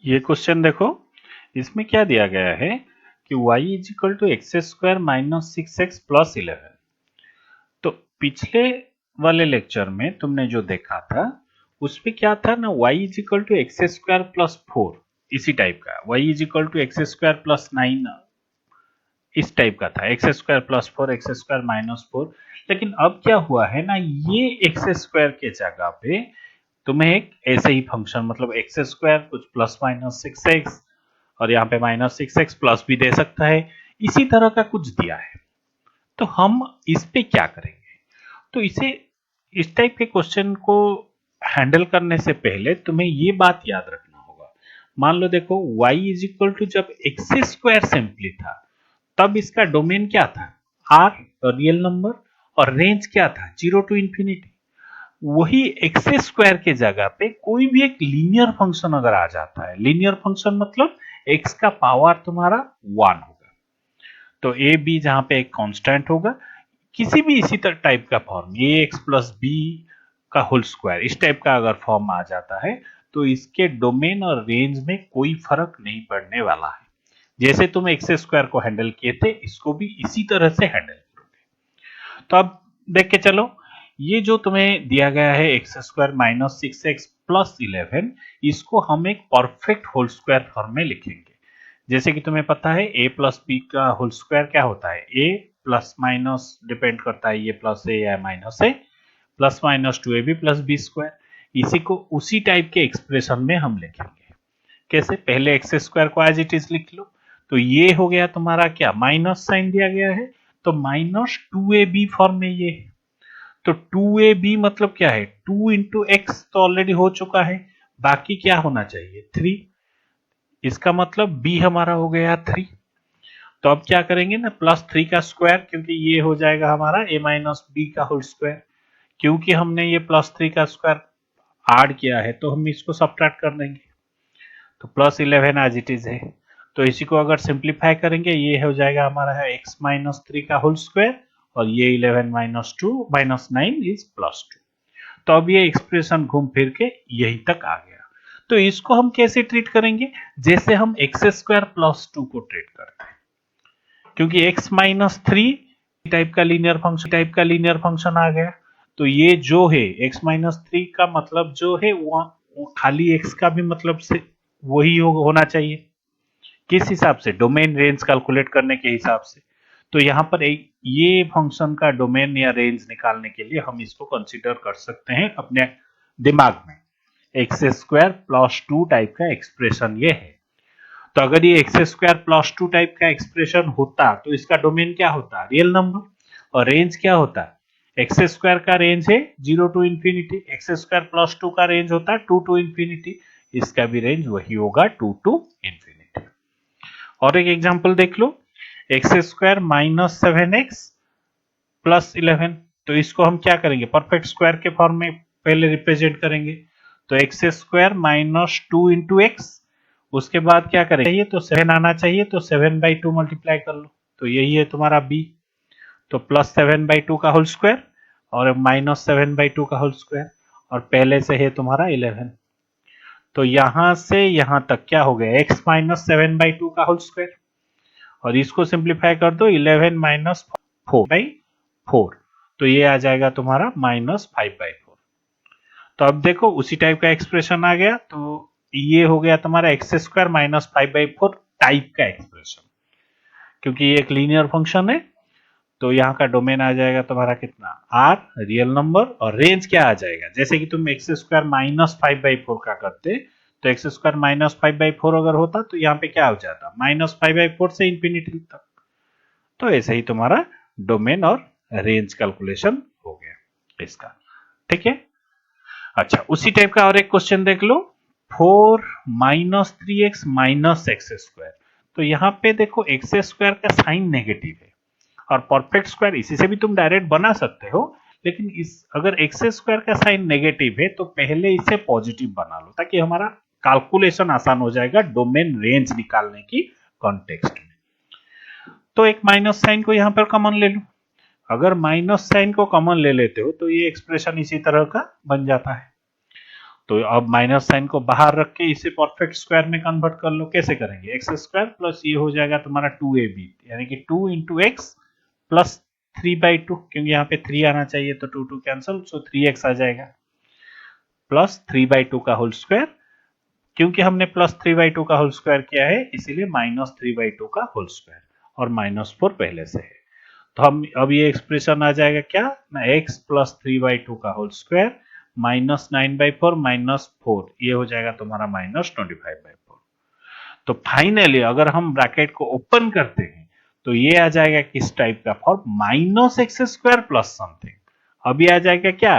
ये क्वेश्चन देखो, इसमें क्या दिया गया है कि y is equal to x square minus six x plus 11। तो पिछले वाले लेक्चर में तुमने जो देखा था उसमें क्या था ना, y is equal to x square plus 4, इसी टाइप का y is equal to x square plus 9, इस टाइप का था, x square plus 4 x square minus 4। लेकिन अब क्या हुआ है ना, ये एक्स स्क्वायर के जगह पे तुम्हें एक ऐसे ही फंक्शन मतलब एक्स स्क्वायर कुछ प्लस माइनस सिक्स एक्स और यहाँ पे माइनस सिक्स एक्स प्लस भी दे सकता है, इसी तरह का कुछ दिया है। तो हम इस पे क्या करेंगे, तो इसे इस टाइप के क्वेश्चन को हैंडल करने से पहले तुम्हें ये बात याद रखना होगा। मान लो देखो y इज इक्वल टू जब एक्स स्क्वायर सिंपली था तब इसका डोमेन क्या था, r रियल नंबर, और रेंज क्या था, 0 टू इंफिनिटी। वही एक्स स्क्वायर के जगह पे कोई भी एक लीनियर फंक्शन अगर आ जाता है, लीनियर फंक्शन मतलब एक्स का पावर तुम्हारा 1 होगा, तो ए बी जहां पे एक कांस्टेंट होगा, किसी भी इसी तरह टाइप का फॉर्म ए एक्स प्लस बी का होल स्क्वायर, इस टाइप का अगर फॉर्म आ जाता है तो इसके डोमेन और रेंज में कोई फर्क नहीं पड़ने वाला है। जैसे तुम एक्स स्क्वायर को हैंडल किए थे इसको भी इसी तरह से हैंडल करोगे। तो अब देख के चलो, ये जो तुम्हें दिया गया है x square minus six x plus 11, इसको हम एक परफेक्ट होल स्क्वायर फॉर्म में लिखेंगे। जैसे कि तुम्हें पता है ए प्लस बी का होल स्क्वायर क्या होता है, ए प्लस माइनस डिपेंड करता है ये प्लस ए या minus a, plus minus two a b plus b square. इसी को उसी टाइप के एक्सप्रेशन में हम लिखेंगे। कैसे, पहले एक्स स्क्वायर को एज इट इज लिख लो, तो ये हो गया तुम्हारा क्या, माइनस साइन दिया गया है तो minus two a b form में ये है। तो टू ए बी मतलब क्या है, टू इंटू एक्स तो ऑलरेडी हो चुका है, बाकी क्या होना चाहिए, थ्री। इसका मतलब बी हमारा हो गया थ्री। तो अब क्या करेंगे ना, प्लस थ्री का स्क्वायर, क्योंकि ये हो जाएगा हमारा ए माइनस बी का होल स्क्वायर। क्योंकि हमने ये प्लस थ्री का स्क्वायर ऐड किया है तो हम इसको सब्ट्रैक्ट कर देंगे, तो प्लस 11 एज इट इज है। तो इसी को अगर सिंप्लीफाई करेंगे ये हो जाएगा हमारा है एक्स माइनस थ्री का होल स्क्वायर, और ये 11 minus two minus nine is plus two. तो अब ये एक्सप्रेशन घूम फिर के यहीं तक आ गया। तो इसको हम कैसे ट्रीट करेंगे, जैसे हम एक्स स्क्वायर प्लस टू को ट्रीट करते हैं, क्योंकि x माइनस थ्री टाइप का लीनियर फंक्शन आ गया। तो ये जो है x माइनस थ्री का मतलब जो है वो खाली x का भी मतलब से वही होना चाहिए, किस हिसाब से, डोमेन रेंज कैलकुलेट करने के हिसाब से। तो यहाँ पर एक ये फंक्शन का डोमेन या रेंज निकालने के लिए हम इसको कंसीडर कर सकते हैं अपने दिमाग में, x square plus to type का एक्सप्रेशन ये है। तो अगर ये x square plus to type का एक्सप्रेशन होता तो इसका डोमेन क्या होता, रियल नंबर, और रेंज क्या होता, एक्स स्क्वायर का रेंज है 0 to infinity, x square plus two का रेंज होता है 2 टू इंफिनिटी, इसका भी रेंज वही होगा 2 टू इंफिनिटी। और एक एग्जांपल देख लो, X square minus seven X plus 11, तो इसको हम क्या करेंगे, परफेक्ट स्क्वायर के फॉर्म में पहले रिप्रेजेंट करेंगे। तो x square minus two into x, उसके बाद क्या करेंगे, ये तो सेवन आना चाहिए, तो सेवन बाई टू मल्टीप्लाई कर लो, तो यही है तुम्हारा बी। तो प्लस सेवन बाई टू का होल स्क्वायर और माइनस सेवन बाई टू का होल स्क्वायर, और पहले से है तुम्हारा 11। तो यहां से यहां तक क्या हो गया, x minus seven by two का होल स्क्वायर, और इसको सिंप्लीफाई कर दो 11 माइनस फोर बाई फोर, तो ये आ जाएगा तुम्हारा माइनस फाइव बाई फोर। तो अब देखो उसी टाइप का एक्सप्रेशन आ गया, तो ये हो गया तुम्हारा x square minus five by four type का एक्सप्रेशन, क्योंकि ये एक लीनियर फंक्शन है। तो यहाँ का डोमेन आ जाएगा तुम्हारा कितना, आर रियल नंबर, और रेंज क्या आ जाएगा, जैसे कि तुम x square minus five by four का करते, तो x square minus five by four अगर होता तो यहाँ पे क्या हो जाता, माइनस फाइव बाई फोर से इंफिनिटी तक। तो ऐसे ही तुम्हारा डोमेन और रेंज कैलकुलेशन हो गया इसका, ठीक है। अच्छा, उसी टाइप का और एक क्वेश्चन देख लो, four minus three X minus X square. तो यहाँ पे देखो एक्स स्क्वायर का साइन नेगेटिव है, और परफेक्ट स्क्वायर इसी से भी तुम डायरेक्ट बना सकते हो, लेकिन इस अगर एक्स स्क्वायर का साइन नेगेटिव है तो पहले इसे पॉजिटिव बना लो, ताकि हमारा कैलकुलेशन आसान हो जाएगा डोमेन रेंज निकालने की कॉन्टेक्स्ट में। तो एक माइनस साइन को यहाँ पर कॉमन ले लो, अगर माइनस साइन को कॉमन ले लेते हो तो ये एक्सप्रेशन इसी तरह का बन जाता है। तो अब माइनस साइन को बाहर रख के इसे परफेक्ट स्क्वायर में कन्वर्ट कर लो। कैसे करेंगे? एक्स स्क्वायर प्लस ये हो जाएगा तुम्हारा 2ab, यानी कि 2 इंटू एक्स प्लस 3/2, क्योंकि यहाँ पे 3 आना चाहिए तो 2 कैंसिल, सो 3x आ जाएगा प्लस 3/2 का होल स्क्वायर। क्योंकि हमने प्लस 3/2 का होल स्क्वायर किया है इसीलिए माइनस 3/2 का होल स्क्वायर, और -4 पहले से है। तो हम अब ये एक्सप्रेशन आ जाएगा क्या ना, x प्लस 3/2 का होल स्क्वायर माइनस 9/4 -4, ये हो जाएगा तुम्हारा -25/4। तो फाइनली अगर हम ब्रैकेट को ओपन करते हैं तो ये आ जाएगा किस टाइप का फॉर्म, -x² प्लस समथिंग। अभी आ जाएगा क्या,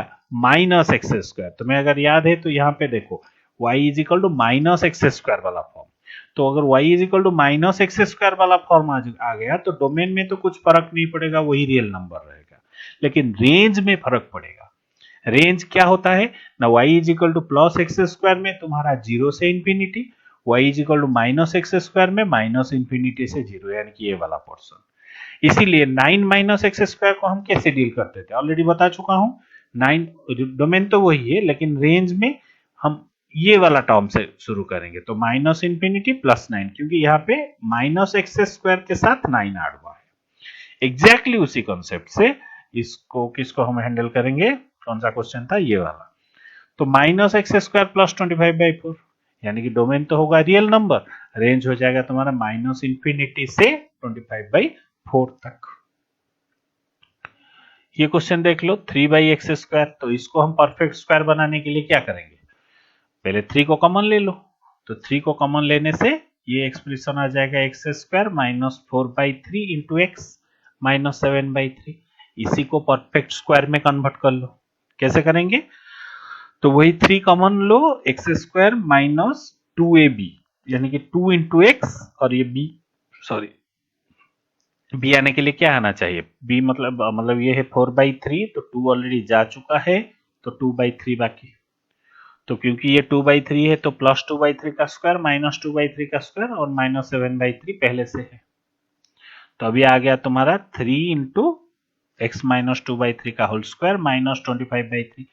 -x²। तुम्हें अगर याद है तो यहाँ पे देखो y is equal to -x² वाला फॉर्म। तो अगर y is equal to -x² वाला फॉर्म आ गया तो डोमेन में तो कुछ फर्क नहीं पड़ेगा, वही रियल नंबर रहेगा, लेकिन रेंज में फर्क पड़ेगा। रेंज क्या होता है ना, y is equal to plus x² में तुम्हारा 0 से infinity, y is equal to -x² में माइनस इंफिनिटी से 0, यानी कि ये वाला पोर्शन। इसीलिए 9 -x² को हम कैसे डील करते थे ऑलरेडी बता चुका हूं। 9 डोमेन तो वही है, लेकिन रेंज में हम ये वाला टर्म से शुरू करेंगे, तो माइनस इंफिनिटी प्लस 9, क्योंकि यहाँ पे -x² के साथ 9 ऐड हुआ है। एग्जैक्टली उसी कॉन्सेप्ट से इसको किसको हम हैंडल करेंगे, कौन सा क्वेश्चन था, ये वाला। तो -x² प्लस 25/4, यानी कि डोमेन तो होगा रियल नंबर, रेंज हो जाएगा तुम्हारा माइनस इंफिनिटी से 25/4 तक। ये क्वेश्चन देख लो, 3/x², तो इसको हम परफेक्ट स्क्वायर बनाने के लिए क्या करेंगे, पहले 3 को कॉमन ले लो। तो 3 को कॉमन लेने से ये एक्सप्रेशन आ जाएगा x² minus 4/3 into x minus 7/3। इसी को परफेक्ट स्क्वायर में कन्वर्ट कर लो। कैसे करेंगे, तो वही 3 कॉमन लो, x² माइनस 2ab, यानी कि 2 इंटू एक्स, और ये b, सॉरी b आने के लिए क्या आना चाहिए, b मतलब ये है 4/3, तो 2 ऑलरेडी जा चुका है, तो 2/3 बाकी। तो क्योंकि ये 2/3 है तो प्लस 2/3 का स्क्वायर माइनस 2/3 का स्क्वायर और माइनस 7/3 पहले से है। तो अभी आ गया तुम्हारा 3 इंटू एक्स माइनस 2/3 का होल स्क्वायर माइनस 25/3।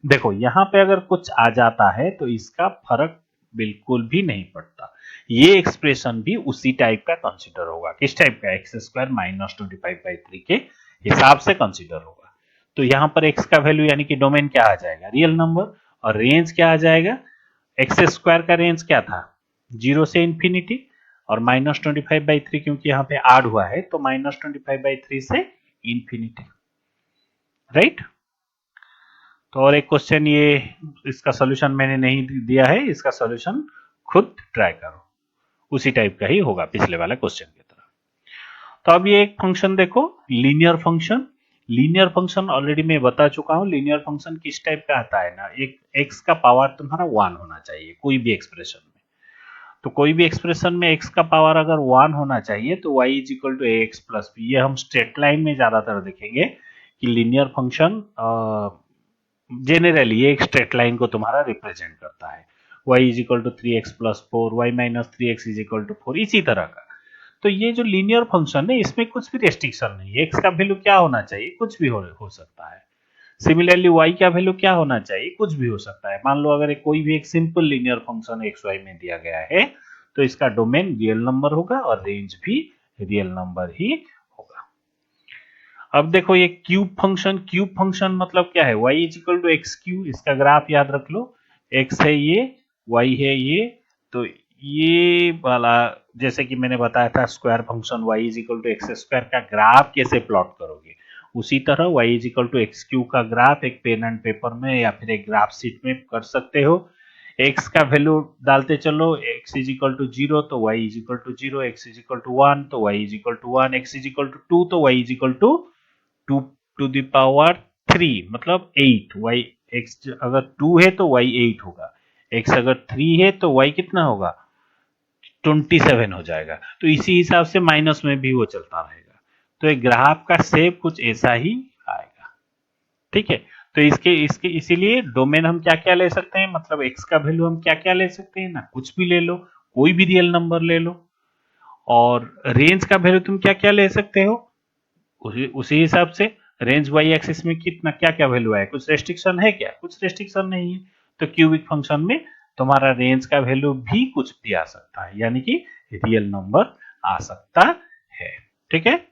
देखो यहाँ पे अगर कुछ आ जाता है तो इसका फर्क बिल्कुल भी नहीं पड़ता, ये एक्सप्रेशन भी उसी टाइप का कंसीडर होगा। किस टाइप का, x² माइनस 25/3 के हिसाब से कंसीडर होगा। तो यहाँ पर x का वैल्यू यानी कि डोमेन क्या आ जाएगा, रियल नंबर, और रेंज क्या आ जाएगा, x² का रेंज क्या था 0 से इंफिनिटी, और माइनस 25/3 क्योंकि यहाँ पे ऐड हुआ है तो माइनस 25/3 से इंफिनिटी, राइट। तो और एक क्वेश्चन, ये इसका सॉल्यूशन मैंने नहीं दिया है, इसका सॉल्यूशन खुद ट्राई करो, उसी टाइप का ही होगा पिछले वाले क्वेश्चन की तरह। तो अब ये एक फंक्शन देखो, linear function. Linear function already मैं बता चुका हूं, लीनियर फंक्शन किस टाइप का आता है ना, एक x का पावर तुम्हारा 1 होना चाहिए कोई भी एक्सप्रेशन में। तो कोई भी एक्सप्रेशन में x का पावर अगर 1 होना चाहिए तो y is equal to ax plus b। ये हम स्ट्रेट लाइन में ज्यादातर देखेंगे कि लीनियर फंक्शन जनरली ये एक स्ट्रेट लाइन को तुम्हारा रिप्रेजेंट करता है, y is equal to 3x plus 4, y minus 3x is equal to 4, इसी तरह का। तो ये जो लीनियर फंक्शन है इसमें कुछ भी रेस्ट्रिक्शन नहीं है, x का वैल्यू क्या होना चाहिए, कुछ भी हो सकता है। सिमिलरली y का वैल्यू क्या होना चाहिए, कुछ भी हो सकता है। मान लो अगर कोई भी एक सिंपल लीनियर फंक्शन xy में दिया गया है तो इसका डोमेन रियल नंबर होगा और रेंज भी रियल नंबर ही होगा। अब देखो ये क्यूब फंक्शन मतलब क्या है, y is equal to x cube, इसका ग्राफ याद रख लो, x है ये, y है ये, तो ये वाला जैसे कि मैंने बताया था square function y is equal to x² का ग्राफ कैसे प्लॉट करोगे, उसी तरह y is equal to x cube का ग्राफ एक पेन एंड पेपर में या फिर एक ग्राफ शीट में कर सकते हो। x का वैल्यू डालते चलो, x इज इक्वल टू 0 तो y is equal to 0, x is equal to 1 तो y is equal to 1, x is equal to 2 तो y is equal to 2 to the power 3 मतलब 8। y x अगर 2 है तो y 8 होगा, x अगर 3 है तो y कितना होगा 27 हो जाएगा। तो इसी हिसाब से माइनस में भी वो चलता रहेगा। तो एक ग्राफ का शेप कुछ ऐसा ही आएगा, ठीक है। तो इसके इसीलिए डोमेन हम क्या क्या ले सकते हैं, मतलब x का वैल्यू हम क्या क्या ले सकते हैं ना, कुछ भी ले लो, कोई भी रियल नंबर ले लो। और रेंज का वैल्यू तुम क्या क्या ले सकते हो, उसी हिसाब से रेंज y एक्सिस में कितना क्या क्या वैल्यू है, कुछ रेस्ट्रिक्शन है क्या, कुछ रेस्ट्रिक्शन नहीं है। तो क्यूबिक फंक्शन में तुम्हारा रेंज का वैल्यू भी कुछ भी आ सकता है, यानी कि रियल नंबर आ सकता है। ठीक है।